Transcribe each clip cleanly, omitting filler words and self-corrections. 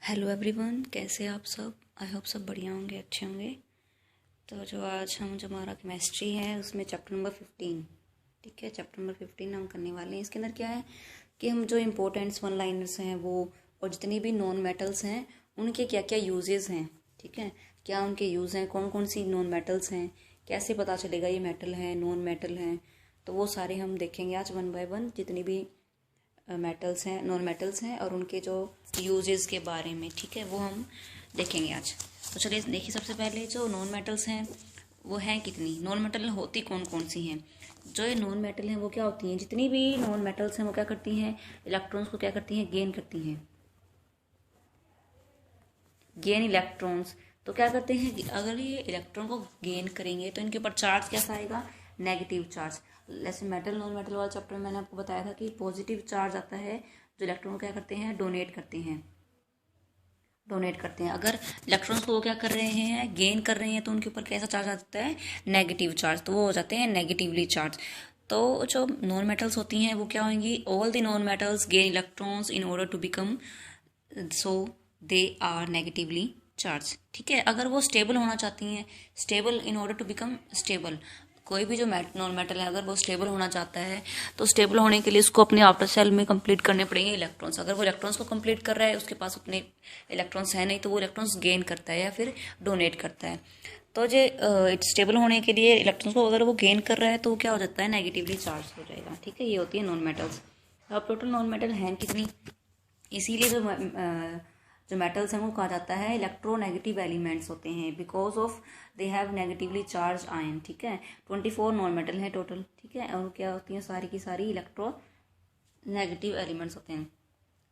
Hello everyone, कैसे आप सब। आई होप सब बढ़िया होंगे, अच्छे होंगे। तो जो आज जो हमारा केमिस्ट्री है उसमें चैप्टर नंबर 15, ठीक है, चैप्टर नंबर 15 हम करने वाले हैं। इसके अंदर क्या है कि हम जो इम्पोर्टेंट्स वन लाइनर्स हैं वो और जितनी भी नॉन मेटल्स हैं उनके क्या क्या यूजेस हैं, ठीक है, क्या उनके यूज़ हैं, कौन कौन सी नॉन मेटल्स हैं, कैसे पता चलेगा ये मेटल है नॉन मेटल हैं, तो वो सारे हम देखेंगे आज वन बाय वन, जितनी भी मेटल्स हैं नॉन मेटल्स हैं और उनके जो यूजेस के बारे में, ठीक है, वो हम देखेंगे आज। तो चलिए देखिए, सबसे पहले जो नॉन मेटल्स हैं वो हैं कितनी, नॉन मेटल होती कौन कौन सी हैं। जो ये नॉन मेटल हैं वो क्या होती हैं, जितनी भी नॉन मेटल्स हैं वो क्या करती हैं, इलेक्ट्रॉन्स को क्या करती हैं, गेन करती हैं, गेन इलेक्ट्रॉन्स। तो क्या करते हैं कि अगर ये इलेक्ट्रॉन को गेन करेंगे तो इनके ऊपर चार्ज कैसा आएगा, नेगेटिव चार्ज। जैसे मेटल नॉन मेटल वाला चैप्टर में मैंने आपको बताया था कि पॉजिटिव चार्ज आता है जो इलेक्ट्रॉन को क्या करते हैं, डोनेट करते हैं, डोनेट करते हैं। अगर इलेक्ट्रॉन्स को वो क्या कर रहे हैं, गेन कर रहे हैं, तो उनके ऊपर कैसा चार्ज आता है, नेगेटिव चार्ज, तो वो हो जाते हैं नेगेटिवली चार्ज। तो जो नॉन मेटल्स होती हैं वो क्या होंगी, all the non metals gain electrons in order to become, so they are negatively charge, ठीक है। अगर वो स्टेबल होना चाहती हैं, stable in order to become stable, कोई भी जो नॉन मेटल है अगर वो स्टेबल होना चाहता है तो स्टेबल होने के लिए उसको अपने आउटर शेल में कंप्लीट करने पड़ेंगे इलेक्ट्रॉन्स। अगर वो इलेक्ट्रॉन्स को कंप्लीट कर रहा है, उसके पास उतने इलेक्ट्रॉन्स है नहीं, तो वो इलेक्ट्रॉन्स गेन करता है या फिर डोनेट करता है। तो जो स्टेबल होने के लिए इलेक्ट्रॉन्स को अगर वो गेन कर रहा है तो वो क्या हो जाता है, नेगेटिवली चार्ज हो जाएगा, ठीक है। ये होती है नॉन मेटल्स। अब टोटल नॉन मेटल हैं कितनी, इसीलिए जो मेटल्स हैं वो कहा जाता है इलेक्ट्रोनेगेटिव एलिमेंट्स होते हैं, because of they have negatively charge ion, ठीक है। 24 नॉन मेटल हैं टोटल, ठीक है, और क्या होती हैं, सारी की सारी इलेक्ट्रो नेगेटिव एलिमेंट्स होते हैं।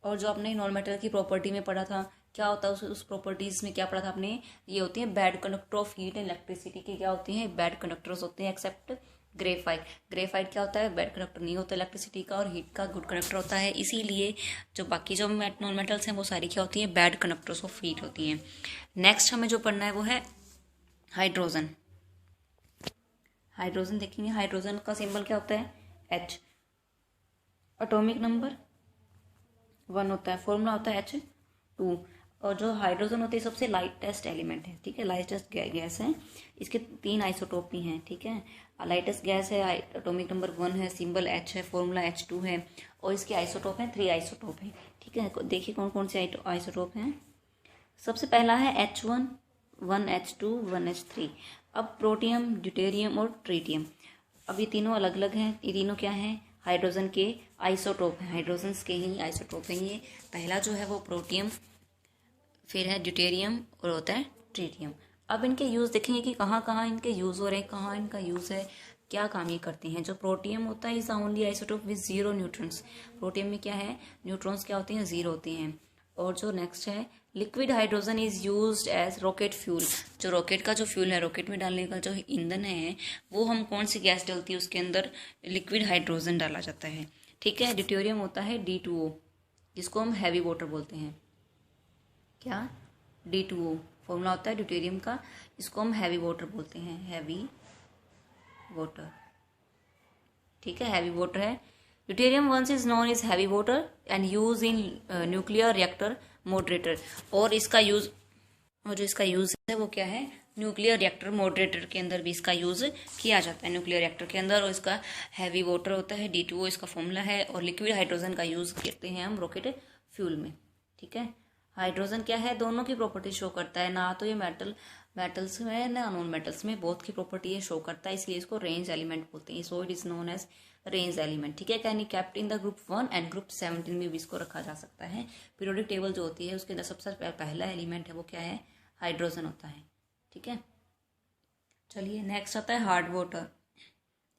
और जो आपने नॉन मेटल की प्रॉपर्टी में पढ़ा था, क्या होता है उस प्रॉपर्टीज में क्या पढ़ा था आपने, ये होती है bad conductor of heat and electricity की, क्या होती हैं, बैड कंडक्टर्स होते हैं, एक्सेप्ट ग्रेफाइट। ग्रेफाइट क्या होता है, बैड कंडक्टर नहीं होता इलेक्ट्रिसिटी का, और हीट का गुड कंडक्टर होता है। इसीलिए जो बाकी जो नॉन मेटल्स हैं वो सारी क्या होती हैं, बैड कंडक्टर्स ऑफ हीट होती हैं। नेक्स्ट हमें जो पढ़ना है वो है हाइड्रोजन। हाइड्रोजन देखेंगे, हाइड्रोजन का सिंबल क्या होता है, H, एटॉमिक नंबर 1 होता है, फॉर्मूला होता है H2। और जो हाइड्रोजन होती है सबसे लाइटेस्ट एलिमेंट है, ठीक है, लाइटेस्ट गैस है। इसके 3 आइसोटोप भी हैं, ठीक है। लाइटेस्ट गैस है, एटॉमिक नंबर 1 है, सिंबल H है, फॉर्मूला H2 है, और इसके आइसोटोप हैं 3 आइसोटोप हैं, ठीक है। देखिए कौन कौन से आइसोटोप हैं। सबसे पहला है H1, 1H2, 1H3। अब प्रोटियम, ड्यूटेरियम और ट्रीटियम, अब ये तीनों अलग अलग हैं। ये तीनों क्या हैं, हाइड्रोजन के आइसोटोप हैं, हाइड्रोजन के ही आइसोटोप हैं ये। पहला जो है वो प्रोटियम, फिर है ड्यूटेरियम और होता है ट्रीटियम। अब इनके यूज़ देखेंगे कि कहाँ कहाँ इनके यूज़ हो रहे हैं, कहाँ इनका यूज़ है, क्या काम ये करते हैं। जो प्रोटियम होता है is only isotope with 0 neutrons. Protium में क्या है, न्यूट्रॉन्स क्या होते हैं, 0 होते हैं। और जो नेक्स्ट है liquid hydrogen is used as rocket fuel. जो रॉकेट का जो फ्यूल है, रॉकेट में डालने का जो ईंधन है, वो हम कौन सी गैस डलती है उसके अंदर, लिक्विड हाइड्रोजन डाला जाता है, ठीक है। ड्यूटेरियम होता है D2O, जिसको हम हैवी वाटर बोलते हैं, क्या, D2O फॉर्मूला होता है ड्यूटेरियम का, इसको हम हैवी वाटर बोलते हैं, हैवी वाटर, ठीक है, हैवी वाटर है। Deuterium once is known is heavy water and use in nuclear reactor moderator. और इसका यूज, और जो इसका यूज है वो क्या है, न्यूक्लियर रिएक्टर मॉडरेटर के अंदर भी इसका यूज किया जाता है, न्यूक्लियर रिएक्टर के अंदर। और इसका हैवी वाटर होता है D2O, इसका फॉर्मूला है। और लिक्विड हाइड्रोजन का यूज करते हैं हम रॉकेट फ्यूल में, ठीक है। हाइड्रोजन क्या है, दोनों की प्रॉपर्टी शो करता है, ना तो ये मेटल्स में ना नॉन मेटल्स में, बोथ की प्रॉपर्टी ये शो करता है, इसलिए इसको रेंज एलिमेंट बोलते हैं। So it is known as range element, ठीक है। Can kept in the group 1 and group 17 में भी इसको रखा जा सकता है। पीरियोडिक टेबल जो होती है उसके अंदर सबसे पहला एलिमेंट है वो क्या है, हाइड्रोजन होता है, ठीक है। चलिए नेक्स्ट आता है हार्ड वाटर।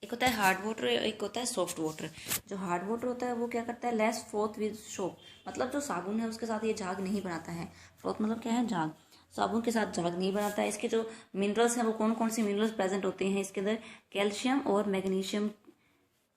एक होता है हार्ड वाटर, एक होता है सॉफ्ट वाटर। जो हार्ड वाटर होता है वो क्या करता है, लेस फ्रोथ विद सोप, मतलब जो साबुन है उसके साथ ये झाग नहीं बनाता है। फ्रोथ मतलब क्या है, झाग, साबुन के साथ झाग नहीं बनाता है। इसके जो मिनरल्स हैं वो कौन कौन से मिनरल्स प्रेजेंट होते हैं इसके अंदर, कैल्शियम और मैग्नीशियम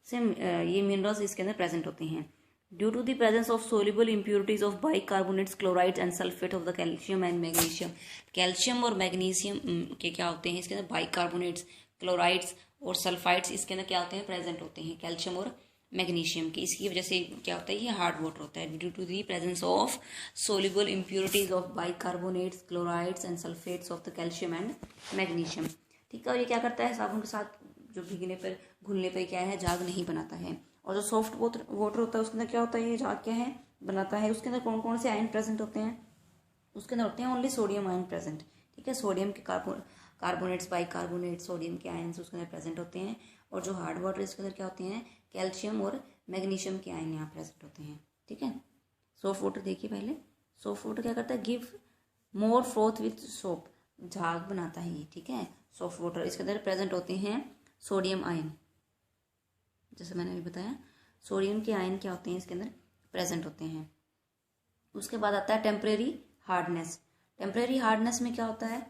से ये मिनरल्स इसके अंदर प्रेजेंट होते हैं। Due to the presence of soluble impurities of bicarbonates, chlorides and sulphate of the calcium and magnesium. Calcium और मैग्नीशियम के क्या होते हैं इसके अंदर, बाइकार्बोनेट्स, क्लोराइड्स और सल्फाइड्स इसके अंदर क्या होते हैं, प्रेजेंट होते हैं, कैल्शियम और मैग्नीशियम की। इसकी वजह से क्या होता है, ये हार्ड वाटर होता है due to the presence of soluble impurities of bicarbonates, chlorides and sulphates of the calcium and magnesium. ठीक है, और ये क्या करता है, साबुन के साथ जो भीगने पर घुलने पर क्या है, झाग नहीं बनाता है। और जो सॉफ्ट वाटर होता है उसके अंदर क्या होता है, ये झाग क्या है बनाता है। उसके अंदर कौन कौन से आयन प्रेजेंट होते हैं, उसके अंदर होते हैं ओनली सोडियम आयन प्रेजेंट। ठीक है, सोडियम के कार्बोनेट्स, बाइकार्बोनेट, सोडियम के आयन्स उसके अंदर प्रेजेंट होते हैं। और जो हार्ड वाटर इसके अंदर क्या होते हैं, कैल्शियम और मैग्नीशियम के आयन यहाँ प्रेजेंट होते हैं। ठीक है, सॉफ्ट वाटर देखिए पहले। सॉफ्ट वाटर क्या करता है, give more froth with soap, झाग बनाता है ये। ठीक है, सॉफ्ट वाटर इसके अंदर प्रेजेंट होते हैं सोडियम आयन, जैसे मैंने अभी बताया सोडियम के आयन क्या होते हैं इसके अंदर प्रेजेंट होते हैं। उसके बाद आता है टेम्परेरी हार्डनेस। टेम्परेरी हार्डनेस में क्या होता है,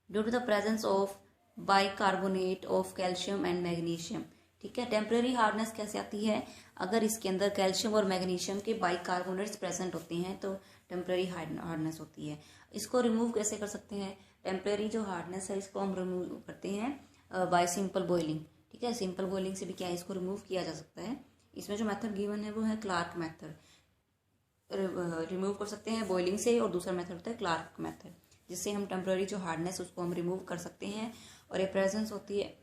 due to the presence of bicarbonate of calcium and magnesium. ठीक है, टेम्परेरी हार्डनेस कैसे आती है, अगर इसके अंदर कैल्शियम और मैग्नीशियम के बाइकार्बोनेट्स प्रेजेंट होते हैं तो टेम्परेरी हार्डनेस होती है। इसको रिमूव कैसे कर सकते हैं, टेम्परेरी जो हार्डनेस है इसको हम रिमूव करते हैं बाय सिंपल बॉइलिंग। ठीक है, सिंपल बॉइलिंग से भी क्या है, इसको रिमूव किया जा सकता है। इसमें जो मेथड गिवन है वो है क्लार्क मेथड। रिमूव कर सकते हैं बॉइलिंग से, और दूसरा मेथड होता है क्लार्क मेथड, जिससे हम टेम्परेरी जो हार्डनेस उसको हम रिमूव कर सकते हैं। और ये प्रेजेंस होती है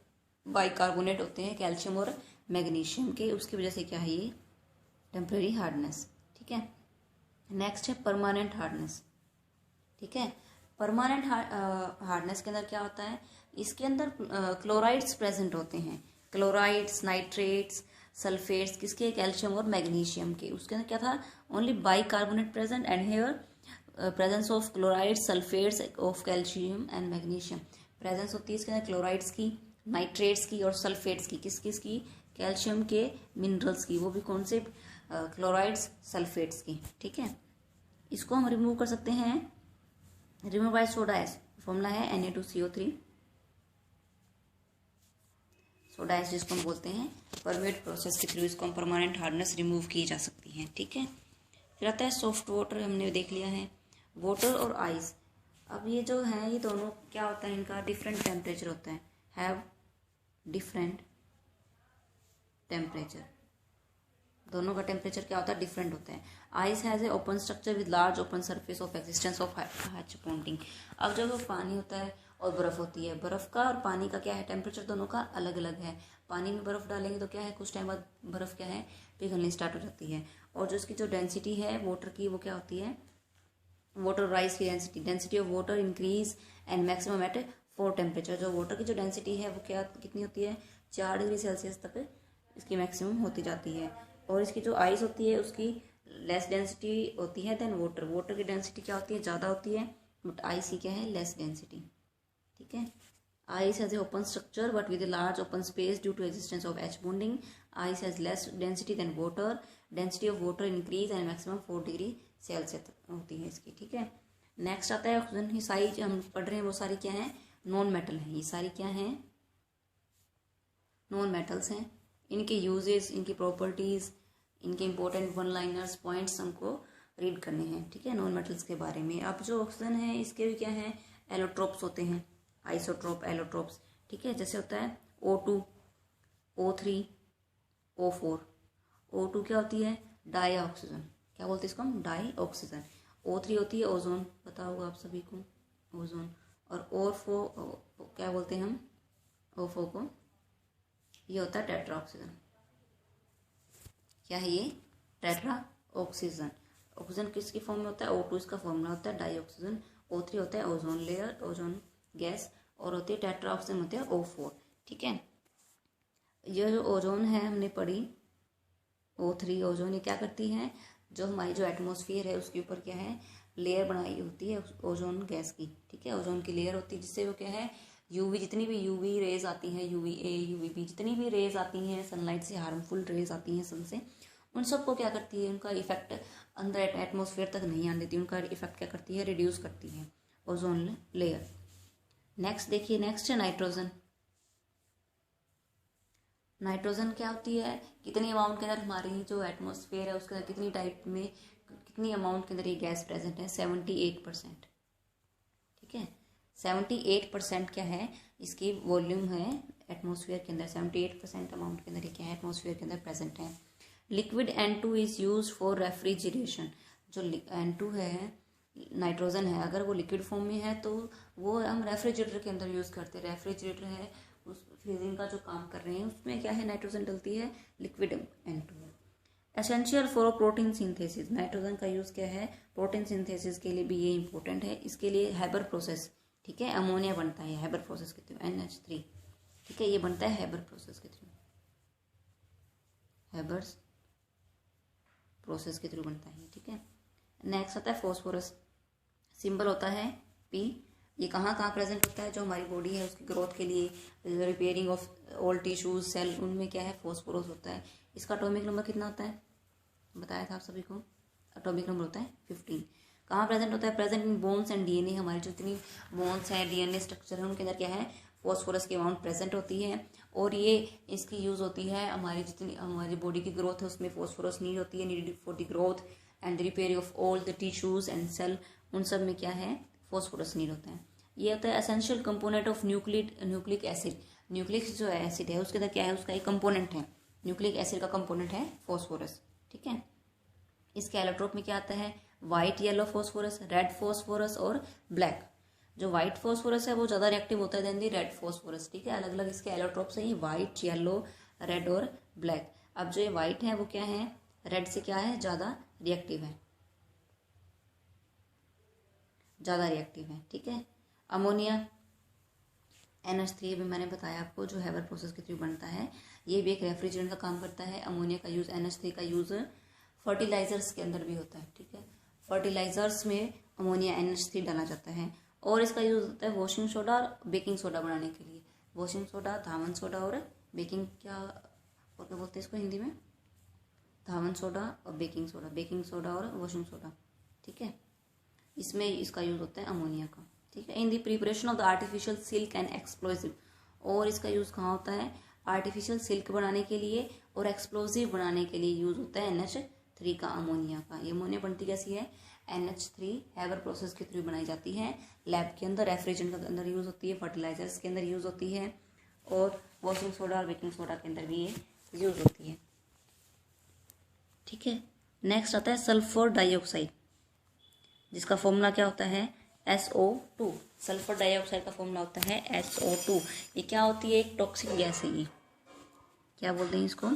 बाइकार्बोनेट होते हैं कैल्शियम और मैग्नीशियम के, उसकी वजह से क्या है ये टेम्परेरी हार्डनेस। ठीक है, नेक्स्ट है परमानेंट हार्डनेस। ठीक है, परमानेंट हार्डनेस के अंदर क्या होता है, इसके अंदर क्लोराइड्स प्रेजेंट होते हैं, क्लोराइड्स, नाइट्रेट्स, सल्फेट्स, किसके, कैल्शियम और मैग्नीशियम के। उसके अंदर क्या था, only bicarbonate present and here presence of chlorides, sulphates of calcium and magnesium. Presence होती है इसके अंदर क्लोराइड्स की, नाइट्रेट्स की और सल्फेट्स की, किस किस की, कैल्शियम के मिनरल्स की, वो भी कौन से, क्लोराइड्स, सल्फेट्स की। ठीक है, इसको हम रिमूव कर सकते हैं, remove by soda S, formula है Na2CO3। सोडा एस जिसको हम बोलते हैं, परमेट प्रोसेस के थ्रू इसको हम परमानेंट हार्डनेस रिमूव की जा सकती है। ठीक है, फिर आता है सॉफ्ट वाटर, हमने देख लिया है। वाटर और आइस, अब ये जो है ये दोनों क्या होता है, इनका डिफरेंट टेम्परेचर होता है, हैव डिफरेंट टेम्परेचर। दोनों का टेम्परेचर क्या होता है, डिफरेंट होता है। Ice has a open structure with large open surface of existence of hatch bonding. अब जब वो पानी होता है और बर्फ होती है, बर्फ का और पानी का क्या है, टेम्परेचर दोनों का अलग अलग है। पानी में बर्फ डालेंगे तो क्या है, कुछ टाइम बाद बर्फ क्या है, पिघलनी स्टार्ट हो जाती है। और जो इसकी जो डेंसिटी है वाटर की, वो क्या होती है, वाटर राइस की density, density of water increase and maximum at 4 temperature. जो वाटर की जो डेंसिटी है वो क्या कितनी होती है, 4 डिग्री सेल्सियस तक इसकी मैक्सिमम होती जाती है। और इसकी जो आइस होती है उसकी लेस डेंसिटी होती है देन वाटर। वाटर की डेंसिटी क्या होती है, ज़्यादा होती है, बट आइस की क्या है, लेस डेंसिटी। ठीक है, ice has a open structure but with a large open space due to existence of H bonding. Ice has less density than water, density of water increase and maximum 4 degree Celsius होती है इसकी। ठीक है, next आता है oxygen. ये सारी जो हम पढ़ रहे हैं वो सारी क्या है, नॉन मेटल है। ये सारी क्या है, नॉन मेटल्स हैं। इनके यूजेस, इनकी प्रॉपर्टीज, इनके इंपॉर्टेंट वन लाइनर्स पॉइंट्स हमको रीड करने हैं। ठीक है, नॉन मेटल्स के बारे में। अब जो ऑक्सीजन है इसके भी क्या है, एलोट्रोप्स होते हैं, आइसोट्रोप, एलोट्रोप्स। ठीक है, जैसे होता है O2, O3, O4। O2 क्या होती है, डाई ऑक्सीजन, क्या बोलते हैं इसको हम, डाई ऑक्सीजन। O3 होती है ओजोन, पता होगा आप सभी को, ओजोन। और O4 क्या बोलते हैं हम, O4 को, ये होता है टेट्रा ऑक्सीजन। क्या है ये, टेट्रा ऑक्सीजन। ऑक्सीजन किसकी फॉर्म में होता है, O2 इसका फॉर्मूला होता है, डाई ऑक्सीजन। O3 होता है ओजोन लेयर, ओजोन गैस, और होती है टेट्रा ऑक्सीजन होती है O4। ठीक है, ये जो ओजोन है हमने पढ़ी, O3 ओजोन, ये क्या करती है, जो हमारी जो एटमॉस्फेयर है उसके ऊपर क्या है, लेयर बनाई होती है ओजोन गैस की। ठीक है, ओजोन की लेयर होती है, जिससे वो क्या है, यूवी, जितनी भी यूवी रेज आती हैं, UVA, UVB, जितनी भी रेज आती हैं सनलाइट से, हार्मफुल रेज आती हैं सन से, उन सबको क्या करती है, उनका इफेक्ट अंदर एटमॉस्फेयर तक नहीं आने देती, उनका इफेक्ट क्या करती है, रिड्यूस करती है ओजोन लेयर। नेक्स्ट देखिए, नेक्स्ट है नाइट्रोजन। नाइट्रोजन क्या होती है, कितनी अमाउंट के अंदर हमारी जो एटमॉस्फेयर है उसके अंदर कितनी टाइप में, कितनी अमाउंट के अंदर ये गैस प्रेजेंट है, 78%। ठीक है, 78% क्या है, इसकी वॉल्यूम है एटमॉस्फेयर के अंदर 78% अमाउंट के अंदर ये क्या है, एटमॉस्फेयर के अंदर प्रेजेंट है। Liquid N2 is use for refrigeration. जो N2 है, नाइट्रोजन है, अगर वो लिक्विड फॉर्म में है तो वो हम रेफ्रिजरेटर के अंदर यूज़ करते हैं। रेफ्रिजरेटर है, उस फ्रीजिंग का जो काम कर रहे हैं उसमें क्या है, नाइट्रोजन डलती है, लिक्विड N2 है। Essential for protein synthesis, nitrogen का यूज़ क्या है, प्रोटीन सिंथेसिस के लिए भी ये इंपॉर्टेंट है। इसके लिए हैबर प्रोसेस, ठीक है, अमोनिया बनता है हैबर प्रोसेस के थ्रू, NH3, ठीक है, ये बनता है हैबर प्रोसेस के थ्रू, हैबर्स प्रोसेस के थ्रू बनता है, ठीक है। नेक्स्ट आता है फॉस्फोरस, सिंबल होता है P। ये कहाँ कहाँ प्रेजेंट होता है, जो हमारी बॉडी है उसकी ग्रोथ के लिए, repairing of all tissues cell, उनमें क्या है, फॉस्फोरस होता है। इसका एटॉमिक नंबर कितना होता है, बताया था आप सभी को, एटॉमिक नंबर होता है 15। कहाँ प्रेजेंट होता है, present in bones and DNA, हमारी जितनी बोन्स हैं, DNA स्ट्रक्चर है, उनके अंदर क्या है, फॉस्फोरस की अमाउंट प्रेजेंट होती है। और ये इसकी यूज़ होती है हमारी जितनी हमारी बॉडी की ग्रोथ है उसमें फॉस्फोरस नीड होती है, need for the growth and the repairing of all the tissues and cell, उन सब में क्या है, फॉस्फोरस नीड होता है। ये होता है essential component of nucleic acid. Nucleic जो एसिड है उसके अंदर क्या है, उसका एक कंपोनेंट है, न्यूक्लिक एसिड का कंपोनेंट है फॉस्फोरस, ठीक है। इसके एलोट्रोप में क्या आता है, white yellow phosphorus, red phosphorus और ब्लैक। जो व्हाइट फॉस्फोरस है वो ज़्यादा रिएक्टिव होता है देन दी रेड फॉस्फोरस, ठीक है। अलग अलग इसके एलोट्रोप्स हैं, व्हाइट, येलो, रेड और ब्लैक। अब जो ये व्हाइट है वो क्या है, रेड से क्या है, ज़्यादा रिएक्टिव है, ज़्यादा रिएक्टिव है, ठीक है। अमोनिया NH3 भी मैंने बताया आपको, जो हैबर प्रोसेस के थ्रू बनता है, ये भी एक रेफ्रिजरेंट का काम करता है। अमोनिया का यूज़, NH3 का यूज़ फर्टिलाइजर्स के अंदर भी होता है, ठीक है। फर्टिलाइजर्स में अमोनिया NH3 डाला जाता है। और इसका यूज़ होता है वॉशिंग सोडा और बेकिंग सोडा बनाने के लिए। वॉशिंग सोडा, धावन सोडा और बेकिंग, क्या और क्या बोलते हैं इसको हिंदी में, धावन सोडा और बेकिंग सोडा, बेकिंग सोडा और वॉशिंग सोडा, ठीक है। इसमें इसका यूज़ होता है अमोनिया का, ठीक है। In the preparation of the artificial silk and explosive, और इसका यूज़ कहाँ होता है, आर्टिफिशियल सिल्क बनाने के लिए और एक्सप्लोसिव बनाने के लिए यूज़ होता है NH3 का, अमोनिया का। ये अमोनिया बनती कैसी है, NH3 हैबर प्रोसेस के थ्रू बनाई जाती है। लैब के अंदर, रेफ्रिजरेंट के अंदर यूज़ होती है, फर्टिलाइजर्स के अंदर यूज़ होती है, और वॉशिंग सोडा और बेकिंग सोडा के अंदर भी ये यूज़ होती है, ठीक है। नेक्स्ट आता है सल्फर डाइऑक्साइड, जिसका फॉर्मूला क्या होता है, SO2। सल्फर डाइऑक्साइड का फॉर्मूला होता है SO2। ये क्या होती है, एक टॉक्सिक गैस है। ये क्या बोलते हैं इसको,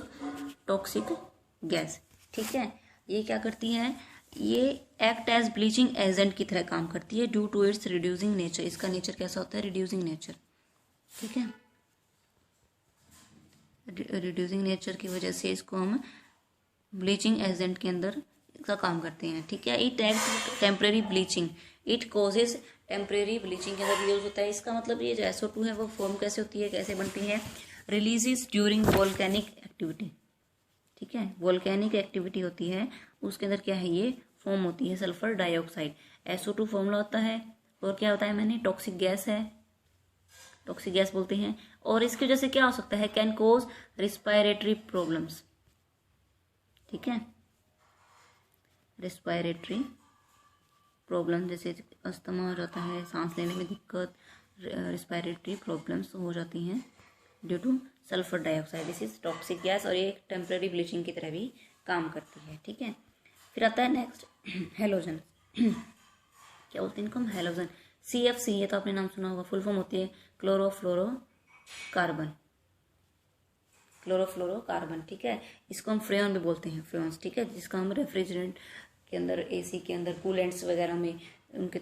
टॉक्सिक गैस, ठीक है। ये क्या करती है, ये एक्ट एज ब्लीचिंग एजेंट की तरह काम करती है due to its reducing nature. इसका नेचर कैसा होता है, रिड्यूसिंग नेचर, ठीक है। रिड्यूसिंग नेचर की वजह से इसको हम ब्लीचिंग एजेंट के अंदर का काम करते हैं, ठीक है। It act temporary bleaching, it causes temporary bleaching के अंदर यूज होता है। इसका मतलब ये जो SO2 है वो फॉर्म कैसे होती है, कैसे बनती है, रिलीजेस ड्यूरिंग वोल्केनिक एक्टिविटी, ठीक है। वोल्केनिक एक्टिविटी होती है उसके अंदर क्या है, ये फॉर्म होती है सल्फर डाइऑक्साइड। SO2 फॉर्मूला होता है, और क्या होता है, मैंने टॉक्सिक गैस है, टॉक्सिक गैस बोलते हैं। और इसकी वजह से क्या हो सकता है, कैन कोज रिस्पायरेटरी प्रॉब्लम्स, ठीक है, रिस्पायरेटरी प्रॉब्लम, जैसे अस्थमा हो जाता है, सांस लेने में दिक्कत, रिस्पायरेटरी प्रॉब्लम्स हो जाती हैं due two sulphur dioxide. This is toxic gas, और ये एक टेम्पररी ब्लीचिंग की तरह भी काम करती है, ठीक है। फिर आता है नेक्स्ट हेलोजन। क्या बोलते हैं इनको हम, हेलोजन। CFC, ये तो आपने नाम सुना होगा, फुल फॉर्म होती है क्लोरोफ्लोरोकार्बन, क्लोरोफ्लोरोकार्बन, ठीक है। इसको हम फ्रेन भी बोलते हैं, फ्रेन्स, ठीक है, जिसका हम रेफ्रिजरेंट के अंदर, AC के अंदर, कूलेंट्स वगैरह में उनके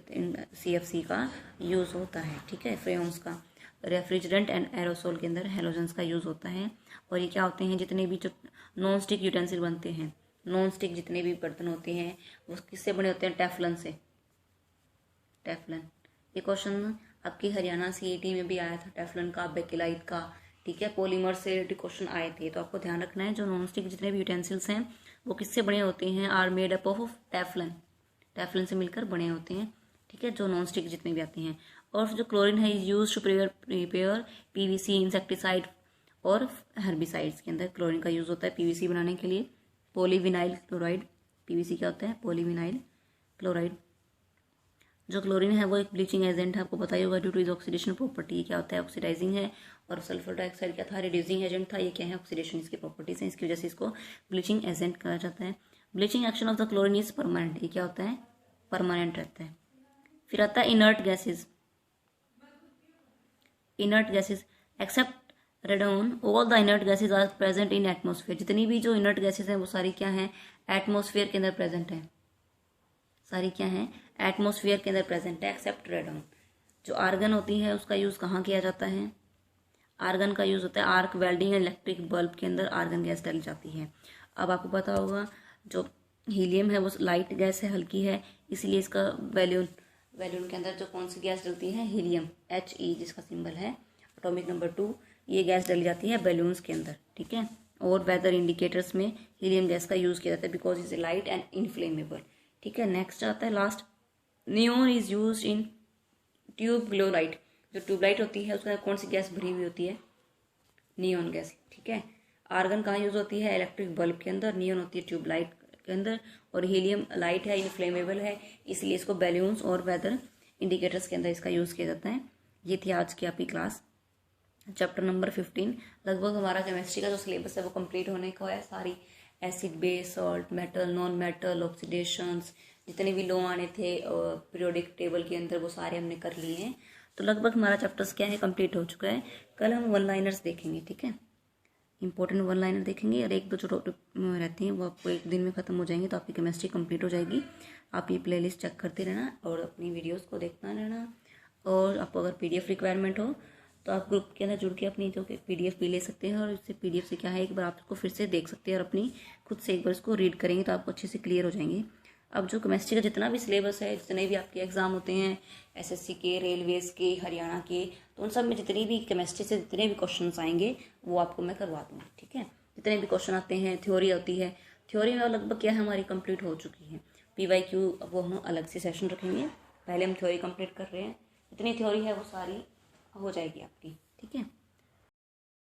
CFC का यूज़ होता है, ठीक है। फ्रेन्स का रेफ्रिजरेंट एंड एरोसोल के अंदर हेलोजन्स का यूज़ होता है। और ये क्या होते हैं, जितने भी जो नॉन स्टिक यूटेंसिल बनते हैं, नॉन स्टिक जितने भी बर्तन होते हैं वो किससे बने होते हैं, टेफ्लन से, टेफ्लन। ये क्वेश्चन आपकी हरियाणा CET में भी आया था, टेफ्लन का, बेकेलाइट का, ठीक है, पॉलीमर से क्वेश्चन आए थे। तो आपको ध्यान रखना है, जो नॉन स्टिक जितने भी यूटेंसिल्स हैं वो किससे बने होते हैं, आर मेड अप ऑफ टेफ्लन, टेफ्लन से मिलकर बने होते हैं, ठीक है, जो नॉन स्टिक जितने भी आते हैं। और जो क्लोरीन है use to prepare PVC insecticide और हर्बिसाइड्स के अंदर क्लोरीन का यूज होता है PVC बनाने के लिए। पॉलीविनाइल क्लोराइड, PVC क्या होता है, पॉलीविनाइल क्लोराइड। जो क्लोरीन है वो एक ब्लीचिंग एजेंट है, आपको पता ही होगा, due two is oxidation property. क्या होता है, ऑक्सीडाइजिंग है। और सल्फर डाइऑक्साइड क्या था, रिड्यूसिंग एजेंट था। ये क्या है, ऑक्सीडेशन इसकी प्रॉपर्टीज हैं, इसकी वजह से इसको ब्लीचिंग एजेंट कहा जाता है। Bleaching action of the chlorine is permanent, ये क्या होता है, परमानेंट रहता है। फिर आता है inert gases. Inert gases except radon, all the inert gases are present in atmosphere. जितनी भी जो इनर्ट गैसेज हैं वो सारी क्या हैं, एटमोसफेयर के अंदर प्रेजेंट है। सारी क्या है, एटमोसफियर के अंदर प्रेजेंट है एक्सेप्ट रेडन। जो आर्गन होती है उसका यूज कहाँ किया जाता है, आर्गन का यूज होता है arc welding and electric bulb के अंदर आर्गन गैस डाली जाती है। अब आपको पता होगा जो हीलियम है वो लाइट गैस है, हल्की है, इसलिए इसका बैलून के अंदर जो कौन सी गैस डलती है, हीलियम He जिसका सिंबल है एटॉमिक नंबर 2, ये गैस डली जाती है बैलून्स के अंदर, ठीक है। और वेदर इंडिकेटर्स में हीलियम गैस का यूज किया जाता है because is light and inflammable, ठीक है। नेक्स्ट आता है last, neon is use in tube glow light. जो ट्यूबलाइट होती है उसके कौन सी गैस भरी हुई होती है, नियोन गैस, ठीक है। आर्गन कहाँ यूज होती है, इलेक्ट्रिक बल्ब के अंदर, नियोन होती है ट्यूबलाइट के अंदर, और हीलियम लाइट है, इनफ्लेमेबल है, इसलिए इसको बैलून्स और वेदर इंडिकेटर्स के अंदर इसका यूज किया जाता है। ये थी आज की आपकी क्लास, चैप्टर नंबर 15। लगभग हमारा केमिस्ट्री का जो सिलेबस है वो कंप्लीट होने का है। सारी acid, base, salt, metal, non metal, oxidations, जितने भी लॉ आने थे पीरियोडिक टेबल के अंदर वो सारे हमने कर लिए हैं। तो लगभग हमारा चैप्टर्स क्या है, कंप्लीट हो चुका है। कल हम वन लाइनर्स देखेंगे, ठीक है, इंपॉर्टेंट वन लाइनर देखेंगे, और एक दो जो रहती हैं वो आपको एक दिन में खत्म हो जाएंगी, तो आपकी केमिस्ट्री कंप्लीट हो जाएगी। आप ये प्लेलिस्ट चेक करते रहना और अपनी वीडियोस को देखना रहना। और आपको अगर PDF रिक्वायरमेंट हो तो आप ग्रुप के अंदर जुड़ के अपनी जो PDF भी ले सकते हैं, और इससे PDF से क्या है, एक बार आप इसको फिर से देख सकते हैं और अपनी खुद से एक बार इसको रीड करेंगे तो आपको अच्छे से क्लियर हो जाएंगे। अब जो केमिस्ट्री का जितना भी सिलेबस है, जितने भी आपके एग्जाम होते हैं SSC के, रेलवेज के, हरियाणा के, तो उन सब में जितनी भी केमिस्ट्री से जितने भी क्वेश्चन आएंगे वो आपको मैं करवा दूँगी, ठीक है। जितने भी क्वेश्चन आते हैं, थ्योरी होती है, थ्योरी में लगभग क्या है हमारी कंप्लीट हो चुकी है। PYQ वो हम अलग से सेशन रखेंगे, पहले हम थ्योरी कंप्लीट कर रहे हैं, जितनी थ्योरी है वो सारी हो जाएगी आपकी, ठीक है।